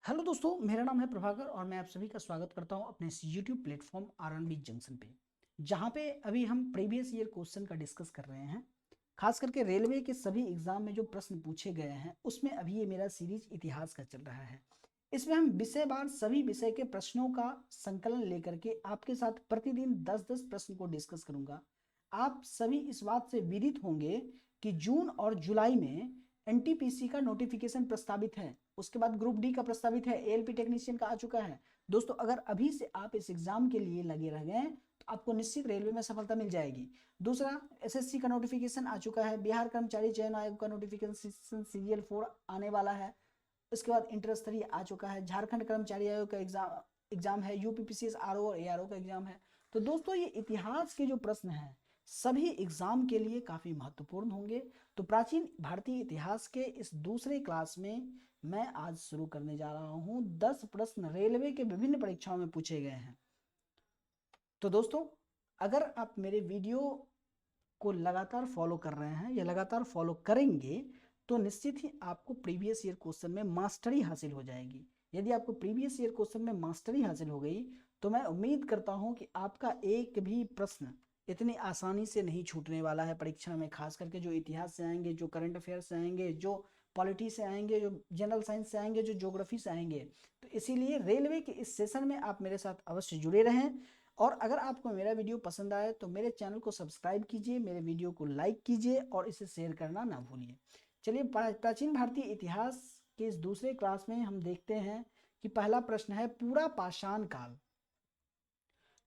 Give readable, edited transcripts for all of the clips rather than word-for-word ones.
Hello दोस्तों, मेरा नाम है प्रभाकर और मैं आप सभी का स्वागत करता हूं अपने इस यूट्यूब प्लेटफॉर्म आर&बी जंक्शन पे, जहां पे अभी हम प्रीवियस ईयर क्वेश्चन का डिस्कस कर रहे हैं। खास करके रेलवे के सभी एग्जाम में जो प्रश्न पूछे गए हैं उसमें अभी ये मेरा सीरीज इतिहास का चल रहा है। इसमें हम विषयवार सभी विषय के प्रश्नों का संकलन लेकर के आपके साथ प्रतिदिन 10-10 प्रश्न को डिस्कस करूंगा। आप सभी इस बात से विदित होंगे कि जून और जुलाई में एनटीपीसी का नोटिफिकेशन प्रस्तावित है। उसके बाद ग्रुप डी का प्रस्तावित है, एएलपी टेक्नीशियन का आ चुका है। दोस्तों, अगर अभी से आप इस एग्जाम के लिए लगे रह गए तो आपको निश्चित रेलवे में सफलता मिल जाएगी। दूसरा, एसएससी का नोटिफिकेशन आ चुका है, बिहार कर्मचारी चयन आयोग का नोटिफिकेशन सीरियल 4 आने वाला है। उसके बाद इंटर स्तरीय आ चुका है, झारखंड कर्मचारी आयोग का एग्जाम है, यूपीपीसीएस आरओ और एआरओ का एग्जाम है। तो दोस्तों, ये इतिहास के जो प्रश्न हैं सभी एग्जाम के लिए काफी महत्वपूर्ण होंगे। तो प्राचीन भारतीय इतिहास के इस दूसरे क्लास में मैं आज शुरू करने जा रहा हूं। 10 प्रश्न रेलवे के विभिन्न परीक्षाओं में पूछे गए हैं। तो दोस्तों, अगर आप मेरे वीडियो को लगातार फॉलो कर रहे हैं या लगातार फॉलो करेंगे तो निश्चित ही आपको प्रीवियस ईयर क्वेश्चन में मास्टरी हासिल हो जाएगी। यदि आपको प्रीवियस ईयर क्वेश्चन में मास्टरी हासिल हो गई तो मैं उम्मीद करता हूं कि आपका एक भी प्रश्न इतनी आसानी से नहीं छूटने वाला है परीक्षा में। खास करके जो इतिहास से आएंगे, जो करंट अफेयर से आएंगे, जो पॉलिटी से आएंगे, जो जनरल साइंस से आएंगे, जो ज्योग्राफी से आएंगे। तो इसीलिए रेलवे के इस सेशन में आप मेरे साथ अवश्य जुड़े रहें। और अगर आपको मेरा वीडियो पसंद आए तो मेरे चैनल को सब्सक्राइब कीजिए, मेरे वीडियो को लाइक कीजिए और इसे शेयर करना ना भूलिए। चलिए, प्राचीन भारतीय इतिहास के इस दूसरे क्लास में हम देखते हैं कि पहला प्रश्न है, पूरा पाषाण काल।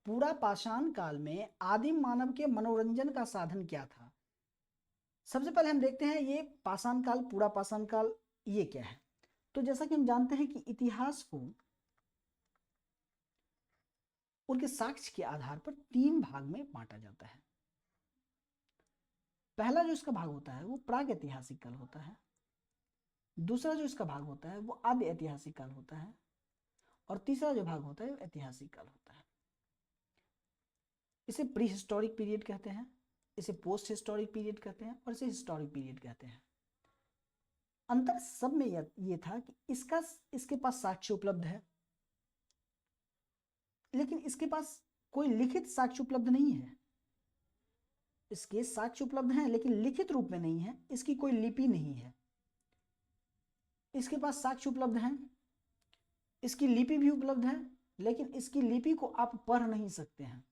पूरा पाषाण काल में आदिम मानव के मनोरंजन का साधन क्या था? सबसे पहले हम देखते हैं ये पाषाण काल, पूरा पाषाण काल ये क्या है। तो जैसा कि हम जानते हैं कि इतिहास को उनके साक्ष्य के आधार पर 3 भाग में बांटा जाता है। पहला जो इसका भाग होता है वो प्राग ऐतिहासिक काल होता है। दूसरा जो इसका भाग होता है वो आद्य ऐतिहासिक काल होता है। और तीसरा जो भाग होता है वो ऐतिहासिक काल होता है। इसे प्री हिस्टोरिक पीरियड कहते हैं, इसे पोस्ट हिस्टोरिक पीरियड कहते हैं और इसे हिस्टोरिक पीरियड कहते हैं। अंतर सब में ये था कि इसके पास साक्ष्य उपलब्ध है, लेकिन इसके पास कोई लिखित साक्ष्य उपलब्ध नहीं है। इसके साक्ष्य उपलब्ध हैं लेकिन लिखित रूप में नहीं है, इसकी कोई लिपि नहीं है। इसके पास साक्ष्य उपलब्ध हैं, इसकी लिपि भी उपलब्ध है, लेकिन इसकी लिपि को आप पढ़ नहीं सकते हैं।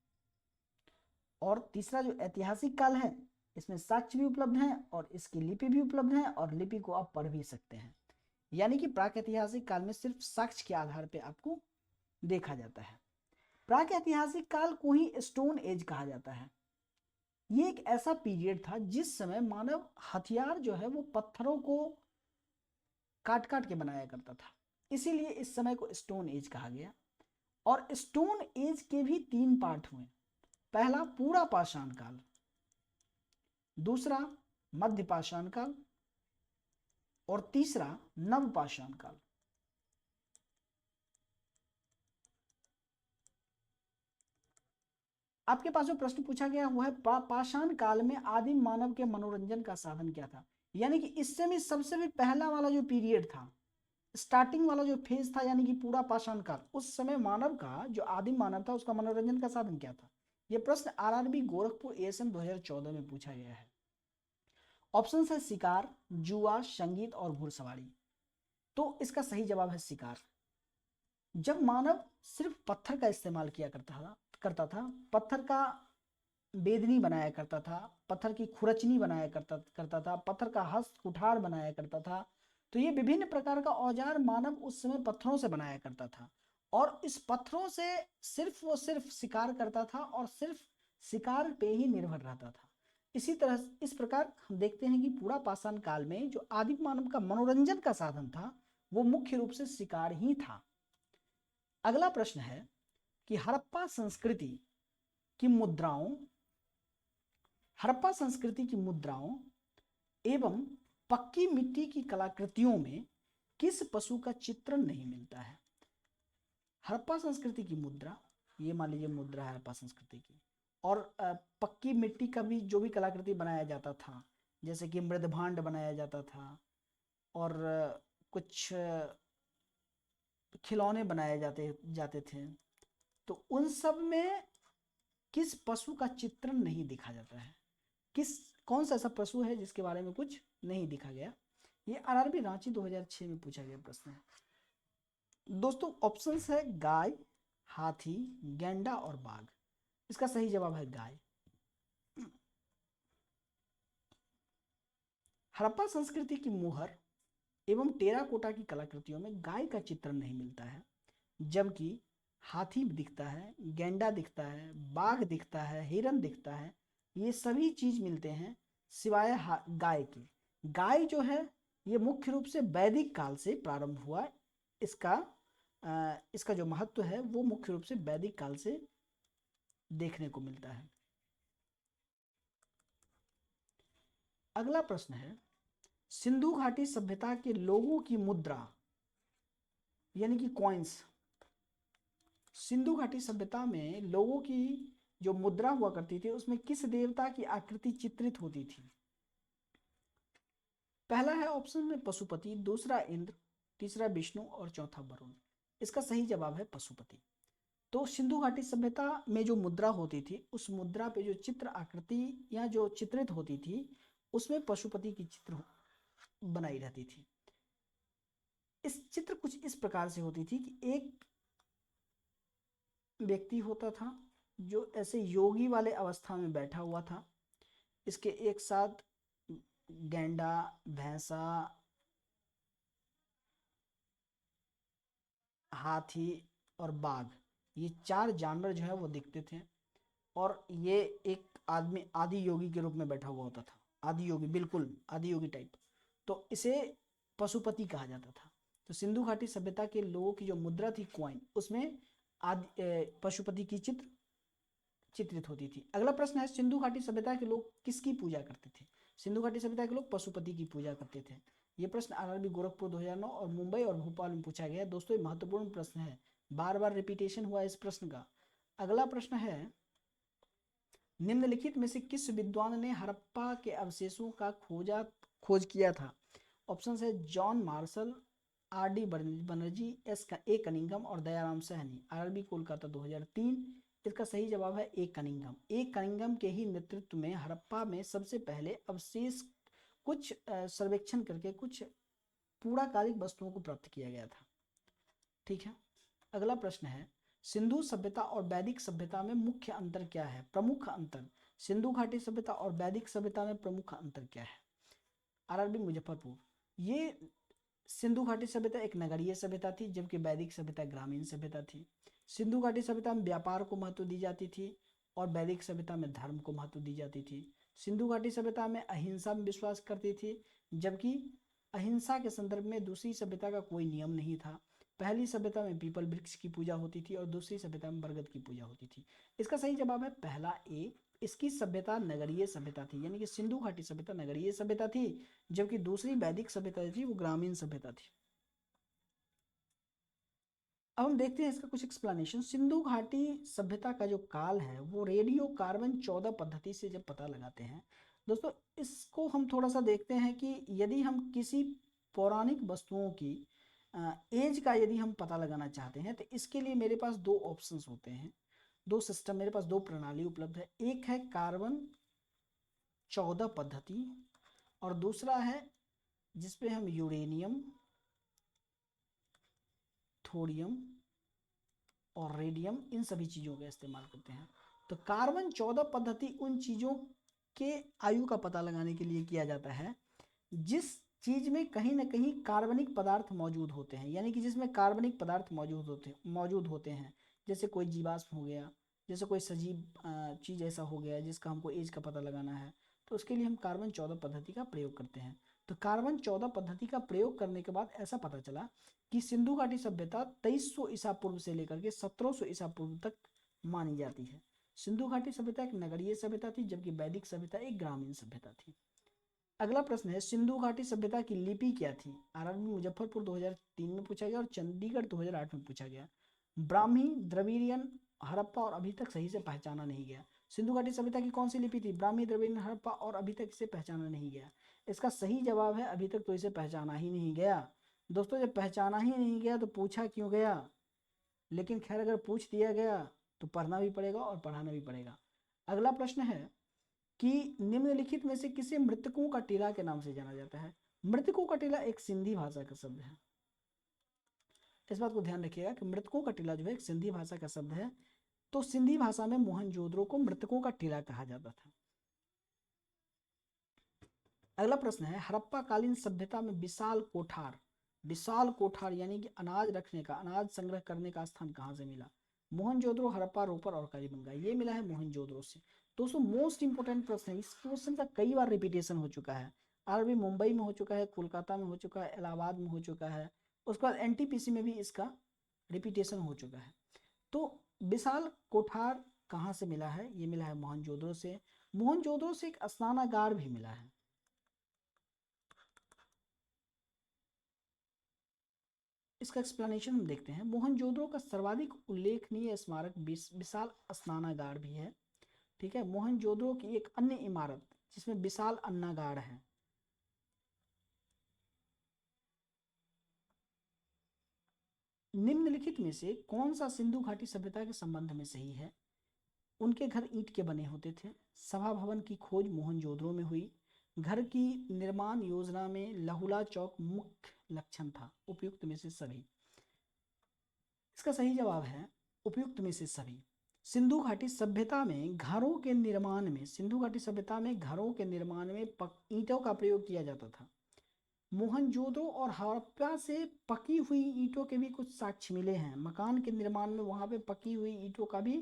और तीसरा जो ऐतिहासिक काल है, इसमें साक्ष्य भी उपलब्ध हैं और इसकी लिपि भी उपलब्ध है और लिपि को आप पढ़ भी सकते हैं। यानी कि प्रागैतिहासिक काल में सिर्फ साक्ष्य के आधार पर आपको देखा जाता है। प्रागैतिहासिक काल को ही स्टोन एज कहा जाता है। ये एक ऐसा पीरियड था जिस समय मानव हथियार जो है वो पत्थरों को काट काट के बनाया करता था, इसीलिए इस समय को स्टोन एज कहा गया। और स्टोन एज के भी 3 पार्ट हुए। पहला पूरा पाषाण काल, दूसरा मध्य पाषाण काल और तीसरा नव पाषाण काल। आपके पास जो प्रश्न पूछा गया हुआ है, पाषाण काल में आदिम मानव के मनोरंजन का साधन क्या था? यानी कि इससे भी सबसे भी पहला वाला जो पीरियड था, स्टार्टिंग वाला जो फेज था, यानी कि पूरा पाषाण काल, उस समय मानव का जो आदिम मानव था उसका मनोरंजन का साधन क्या था? यह प्रश्न आरआरबी गोरखपुर एएसएम 2014 में पूछा गया है। ऑप्शन है शिकार, जुआ, संगीत और घुड़सवारी। तो इसका सही जवाब है शिकार। जब मानव सिर्फ पत्थर का इस्तेमाल किया करता था, पत्थर का बेदनी बनाया करता था, पत्थर की खुरचनी बनाया करता था, पत्थर का हस्त कुठार बनाया करता था। तो ये विभिन्न प्रकार का औजार मानव उस समय पत्थरों से बनाया करता था और इस पत्थरों से सिर्फ शिकार करता था और सिर्फ शिकार पे ही निर्भर रहता था। इसी तरह इस प्रकार हम देखते हैं कि पूरा पाषाण काल में जो आदिम मानव का मनोरंजन का साधन था वो मुख्य रूप से शिकार ही था। अगला प्रश्न है कि हड़प्पा संस्कृति की मुद्राओं एवं पक्की मिट्टी की कलाकृतियों में किस पशु का चित्रण नहीं मिलता है? हड़प्पा संस्कृति की मुद्रा, ये मान लीजिए मुद्रा है हड़प्पा संस्कृति की, और पक्की मिट्टी का भी जो भी कलाकृति बनाया जाता था, जैसे कि मृदभांड बनाया जाता था और कुछ खिलौने बनाए जाते जाते थे, तो उन सब में किस पशु का चित्रण नहीं दिखा जाता है? कौन सा ऐसा पशु है जिसके बारे में कुछ नहीं दिखा गया? ये आरआरबी रांची 2006 में पूछा गया प्रश्न है। दोस्तों ऑप्शंस है गाय, हाथी, गैंडा और बाघ। इसका सही जवाब है गाय। हड़प्पा संस्कृति की मोहर एवं टेराकोटा की कलाकृतियों में गाय का चित्रण नहीं मिलता है, जबकि हाथी दिखता है, गैंडा दिखता है, बाघ दिखता है, हिरन दिखता है। ये सभी चीज मिलते हैं सिवाय गाय के। गाय जो है ये मुख्य रूप से वैदिक काल से प्रारंभ हुआ। इसका जो महत्व है वो मुख्य रूप से वैदिक काल से देखने को मिलता है। अगला प्रश्न है, सिंधु घाटी सभ्यता के लोगों की मुद्रा यानी कि कॉइन्स, सिंधु घाटी सभ्यता में लोगों की जो मुद्रा हुआ करती थी उसमें किस देवता की आकृति चित्रित होती थी? पहला है ऑप्शन में पशुपति, दूसरा इंद्र, तीसरा विष्णु और चौथा वरुण। इसका सही जवाब है पशुपति। तो सिंधु घाटी सभ्यता में जो मुद्रा होती थी उस मुद्रा पे जो चित्र आकृति या जो चित्रित होती थी उसमें पशुपति की चित्र बनाई रहती थी। इस चित्र कुछ इस प्रकार से होती थी कि एक व्यक्ति होता था जो ऐसे योगी वाले अवस्था में बैठा हुआ था, इसके एक साथ गैंडा, भैंसा, हाथी और बाघ, ये चार जानवर जो है वो दिखते थे। और ये एक आदमी आदि योगी के रूप में बैठा हुआ होता था, आदि योगी, बिल्कुल आदि योगी टाइप। तो इसे पशुपति कहा जाता था। तो सिंधु घाटी सभ्यता के लोगों की जो मुद्रा थी कॉइन, उसमें पशुपति की चित्र चित्रित होती थी। अगला प्रश्न है, सिंधु घाटी सभ्यता के लोग किसकी पूजा करते थे? सिंधु घाटी सभ्यता के लोग पशुपति की पूजा करते थे। ये प्रश्न आरआरबी गोरखपुर 2009 और मुंबई और भोपाल में पूछा गया। दोस्तों ये महत्वपूर्ण प्रश्न है, बार बार रिपीटेशन हुआ इस प्रश्न का। अगला प्रश्न है, निम्नलिखित में से किस विद्वान ने हड़प्पा के अवशेषों का खोज किया था? ऑप्शन है जॉन मार्शल, आर.डी. बनर्जी, ए कनिंघम और दयाराम सहनी। आरआरबी कोलकाता 2003। इसका सही जवाब है ए कनिंघम। ए कनिंघम के ही नेतृत्व में हड़प्पा में सबसे पहले अवशेष कुछ सर्वेक्षण करके कुछ पूराकालिक वस्तुओं को प्राप्त किया गया था। ठीक है, अगला प्रश्न है, सिंधु सभ्यता और वैदिक सभ्यता में मुख्य अंतर क्या है? प्रमुख अंतर, सिंधु घाटी सभ्यता और वैदिक सभ्यता में प्रमुख अंतर क्या है? आरआरबी मुजफ्फरपुर। ये सिंधु घाटी सभ्यता एक नगरीय सभ्यता थी, जबकि वैदिक सभ्यता ग्रामीण सभ्यता थी। सिंधु घाटी सभ्यता में व्यापार को महत्व दी जाती थी और वैदिक सभ्यता में धर्म को महत्व दी जाती थी। सिंधु घाटी सभ्यता में अहिंसा में विश्वास करती थी, जबकि अहिंसा के संदर्भ में दूसरी सभ्यता का कोई नियम नहीं था। पहली सभ्यता में पीपल वृक्ष की पूजा होती थी और दूसरी सभ्यता में बरगद की पूजा होती थी। इसका सही जवाब है पहला ए। इसकी सभ्यता नगरीय सभ्यता थी, यानी कि सिंधु घाटी सभ्यता नगरीय सभ्यता थी, जबकि दूसरी वैदिक सभ्यता थी वो ग्रामीण सभ्यता थी। अब हम देखते हैं इसका कुछ एक्सप्लेनेशन। सिंधु घाटी सभ्यता का जो काल है वो रेडियो कार्बन 14 पद्धति से जब पता लगाते हैं। दोस्तों इसको हम थोड़ा सा देखते हैं कि यदि हम किसी पौराणिक वस्तुओं की एज का यदि हम पता लगाना चाहते हैं तो इसके लिए मेरे पास दो ऑप्शंस होते हैं, दो सिस्टम, मेरे पास दो प्रणाली उपलब्ध है। एक है कार्बन 14 पद्धति और दूसरा है जिसपे हम यूरेनियम, थोरियम और रेडियम इन सभी चीज़ों का इस्तेमाल करते हैं। तो कार्बन 14 पद्धति उन चीज़ों के आयु का पता लगाने के लिए किया जाता है जिस चीज में कहीं ना कहीं कार्बनिक पदार्थ मौजूद होते हैं, यानी कि जिसमें कार्बनिक पदार्थ मौजूद होते हैं। जैसे कोई जीवाश्म हो गया, जैसे कोई सजीव चीज ऐसा हो गया जिसका हमको एज का पता लगाना है, तो उसके लिए हम कार्बन 14 पद्धति का प्रयोग करते हैं। तो कार्बन 14 पद्धति का प्रयोग करने के बाद ऐसा पता चला कि सिंधु घाटी सभ्यता 2300 ईसा पूर्व से लेकर के 1700 ईसा पूर्व तक मानी जाती है। सिंधु घाटी सभ्यता एक नगरीय सभ्यता थी, जबकि वैदिक सभ्यता एक ग्रामीण सभ्यता थी। अगला प्रश्न है, सिंधु घाटी सभ्यता की लिपि क्या थी? आरआरबी मुजफ्फरपुर 2003 में पूछा गया और चंडीगढ़ 2008 में पूछा गया। ब्राह्मी, द्रविड़ियन, हड़प्पा और अभी तक सही से पहचाना नहीं गया। सिंधु घाटी सभ्यता की कौन सी लिपि थी? ब्राह्मी, द्रविड़ियन, हड़प्पा और अभी तक इसे पहचाना नहीं गया। इसका सही जवाब है अभी तक तो इसे पहचाना ही नहीं गया। दोस्तों जब पहचाना ही नहीं गया तो पूछा क्यों गया। लेकिन खैर अगर पूछ दिया गया तो पढ़ना भी पड़ेगा और पढ़ाना भी पड़ेगा। अगला प्रश्न है कि निम्नलिखित में से किसे मृतकों का टीला के नाम से जाना जाता है। मृतकों का टीला एक सिंधी भाषा का शब्द है। इस बात को ध्यान रखिएगा कि मृतकों का टीला जो है एक सिंधी भाषा का शब्द है। तो सिंधी भाषा में मोहनजोदड़ो को मृतकों का टीला कहा जाता था। अगला प्रश्न है हड़प्पा कालीन सभ्यता में विशाल कोठार यानी कि अनाज रखने का, अनाज संग्रह करने का स्थान कहाँ से मिला। मोहनजोदड़ो, हड़प्पा, रोपर और कालीबंगा। ये मिला है मोहनजोदड़ो से। दोस्तों मोस्ट इंपोर्टेंट प्रश्न है, इस क्वेश्चन का कई बार रिपीटेशन हो चुका है। आरबी मुंबई में हो चुका है, कोलकाता में हो चुका है, इलाहाबाद में हो चुका है, उसके बाद एनटीपीसी में भी इसका रिपीटेशन हो चुका है। तो विशाल कोठार कहाँ से मिला है, ये मिला है मोहनजोदड़ो से। मोहनजोदड़ो से एक स्नानागार भी मिला है। इसका एक्सप्लेनेशन हम देखते हैं। मोहनजोदड़ो का सर्वाधिक उल्लेखनीय स्मारक विशाल स्नानागार भी है। ठीक है, मोहनजोदड़ो की एक अन्य इमारत जिसमें विशाल अन्नागार है। निम्नलिखित में से कौन सा सिंधु घाटी सभ्यता के संबंध में सही है। उनके घर ईंट के बने होते थे। सभा भवन की खोज मोहनजोदड़ो में हुई। घर की निर्माण योजना में लहुला चौक मुख्य लक्षण था। उपयुक्त में से सभी। इसका सही जवाब है उपयुक्त में से सभी। सिंधु घाटी सभ्यता में घरों के निर्माण में, सिंधु घाटी सभ्यता में घरों के निर्माण में ईंटों का प्रयोग किया जाता था। मोहनजोदड़ो और हड़प्पा से पकी हुई ईंटों के भी कुछ साक्ष्य मिले हैं। मकान के निर्माण में वहां पे पकी हुई ईंटों का भी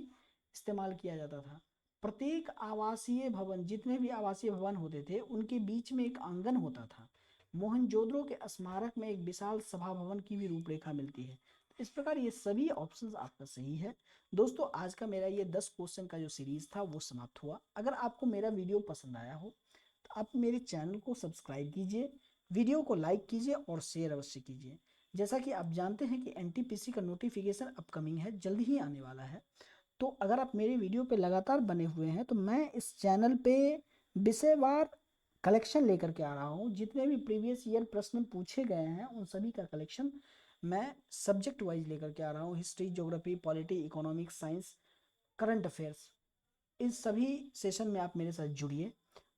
इस्तेमाल किया जाता था। प्रत्येक आवासीय भवन, जितने भी आवासीय भवन होते थे उनके बीच में एक आंगन होता था। मोहनजोदड़ो के स्मारक में एक विशाल सभा भवन की भी रूपरेखा मिलती है। इस प्रकार ये सभी ऑप्शंस आपका सही है। दोस्तों आज का मेरा ये 10 क्वेश्चन का जो सीरीज था वो समाप्त हुआ। अगर आपको मेरा वीडियो पसंद आया हो तो आप मेरे चैनल को सब्सक्राइब कीजिए, वीडियो को लाइक कीजिए और शेयर अवश्य कीजिए। जैसा कि आप जानते हैं कि एनटीपीसी का नोटिफिकेशन अपकमिंग है, जल्द ही आने वाला है। तो अगर आप मेरे वीडियो पे लगातार बने हुए हैं तो मैं इस चैनल पे विषयवार कलेक्शन लेकर के आ रहा हूँ। जितने भी प्रीवियस ईयर प्रश्न पूछे गए हैं उन सभी का कलेक्शन मैं सब्जेक्ट वाइज लेकर के आ रहा हूँ। History, geography, polity, economics, science, current affairs, इन सभी सेशन में आप मेरे साथ जुड़िए।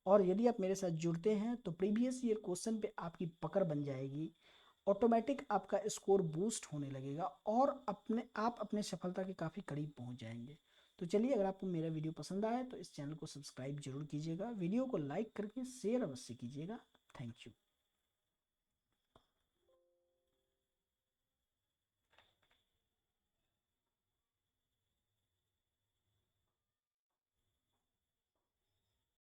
और यदि आप मेरे साथ जुड़ते हैं तो प्रीवियस ईयर क्वेश्चन पे आपकी पकड़ बन जाएगी। ऑटोमेटिक आपका स्कोर बूस्ट होने लगेगा और आप अपने सफलता के काफ़ी करीब पहुंच जाएंगे। तो चलिए, अगर आपको मेरा वीडियो पसंद आए तो इस चैनल को सब्सक्राइब जरूर कीजिएगा, वीडियो को लाइक करके शेयर अवश्य कीजिएगा। Thank you.